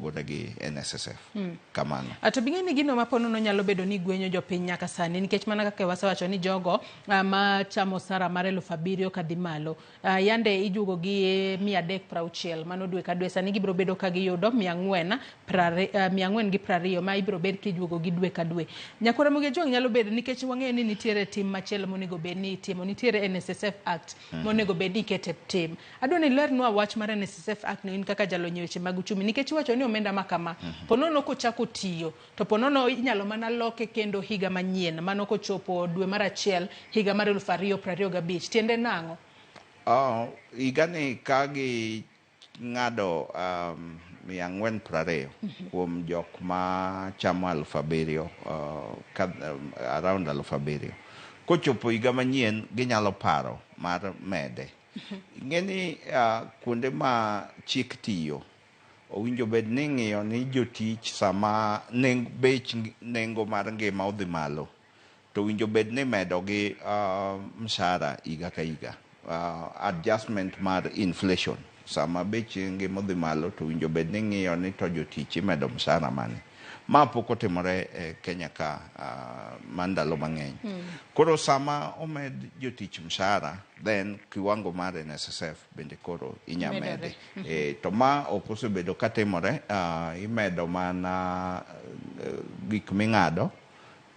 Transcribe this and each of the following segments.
mopogore gi NSSF. Kamano. To bing'eni gino maponono nyalo bedo ni gwenyo jopiny nyaka sani nikech mana kaka wasewacho ni jogo ma chamo osara mar 7,000 kadhi malo yande ijugo gi 360 mano dwe ka dwe, sani gibiro bedo ka giyudo 420 ma ibiro bed kijugo gi dwe ka dwe. Nyakora Ramogi jong nyalo bedo nikech wang'eyo ni nitiere tim machielo monego bed ni itimo, nitiere NSSF Act monego bed ni ikete tim. Adwa ni lernwa wach mar NSSF Act ni kaka jalony weche mag uchumi nikech iwacho ni omenda makama ponono kochako tiyo to ponono inyalo mana loke kendo higa manyien mano kochopo dwe mar achiel higa mar 2025 tiende nang'o? Higani kagi ng'ado 420 kuom jok ma chamo 7,000 around 7,000 kochopo higa manyien ginyalo paro mar mede. Ing'eni kuonde ma chik tiyo owinjo bed ni ng'iyo ni jotich sama bech nengo mar ngima odhi malo to owinjo bed ni medo gi mshahara higa ka higa. Adjustment mar inflation sama bech ngima odhi malo to owinjo bed ni ng'iyo ni to jotich imedo mshahara mane. Ma pok otimore e Kenya ka mandalo mang'eny. Koro sama omed jotich mshahara then kiwango mar NSSF bende koro inyamede. To ma ok osebedo katimore, imedo mana gik ming'ado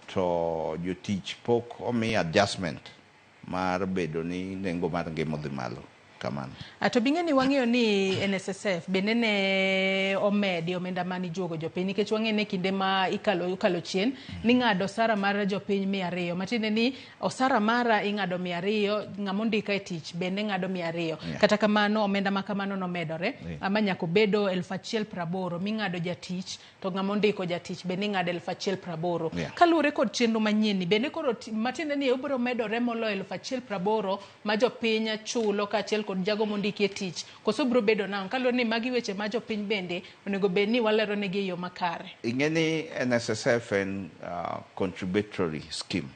to jotich pok omi adjustment mar bedo ni nengo mar ngima odhi malo. Kamano. To bing'eni wang'eyo ni NSSF bende ne omedi omenda mani juogo jopiny nikech wang'eyo ni kinde ma ikalo chien ni ng'ado osara mar jopiny 200 matinde ni osara mara ing'ado 200 ng'ama ondika e tich bende ng'ado 200 kata kamano omenda makamano nomedore ama nyako bedo 1,080 ming'ado jatich to ng'ama ondiko jatich bende ng'ado 1,080 kaluwore kod chenro manyien bende koro matinde ni obiro medore moloyo 1,080 ma jopiny chulo kaachiel kod jago mondiki e tich koso biro bedo nang' kaluwore ni magi weche ma jopiny bende onego bed ni walero negi e yo makare. Ing'eni NSSF en contributory scheme.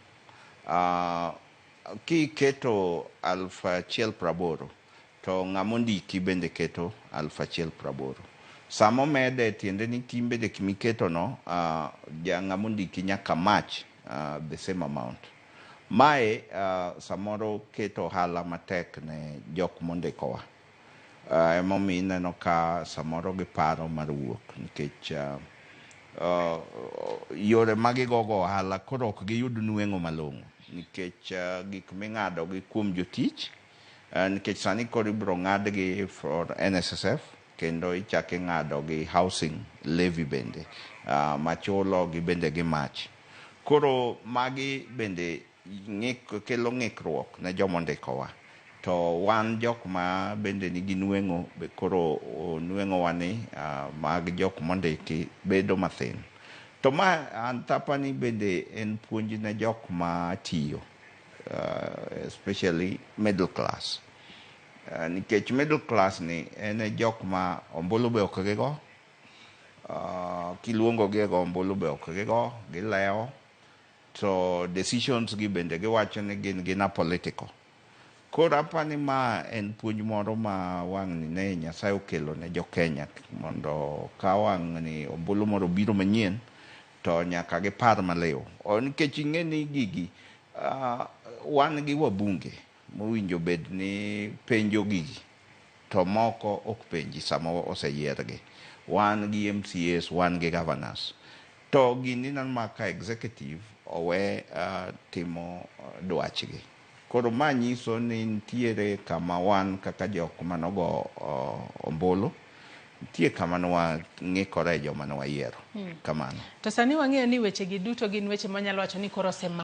Kiketo 1,080 to ng'ama ondiki bende keto 1,080. Samo mede tiende ni timbe de kimiketo no ng'ama ondiki nyaka match the same amount. Mae samoro keto hala matek ne jok mondikowa. Emomiyo ineno ka samoro giparo mar wuok nikech yore magigogo ohala koro ok giyud nweng'o malong'o nikech gik ming'ado gi kuom jotich nikech sani koro ibiro ng'adgi for NSSF kendo ichako ing'ado gi housing levy bende machulo gi bende gi mach. Koro magi bende kelo ng'ikruok ne jomondikowa to wan jok ma bende nigi nweng'o be koro nweng'owa ni mag jok mondiki bedo mathin. To ma antapani bende en puonj ne jok ma tiyo especially middle class. Nikech middle class ni en jok ma ombulu be ok gigo, kiluongo gi go ombulu be ok gigo, gilewo to decisions gi bende giwacho ni gin apolitical. Koro apani ma en puonj moro ma wang' ni ne Nyasaye okelo ne jo Kenya mondo ka wang' ni ombulu moro biro manyien to nyaka gipar maliw. Nikech ing'eni gigi wan gi wabunge mowinjo bed ni penjo gigi to moko ok penji sama oseyiergi. Wan gi MCAs, wan gi governors. To gini nan maka executive owe timo dwachgi. Koro ma nyiso ni nitiere kama wan kaka jok manogo ombulu nitie kama ng'ikore joma wayiero. Kamano. To sani wang'eyo ni weche gi duto gin weche manyalo wacho ni koro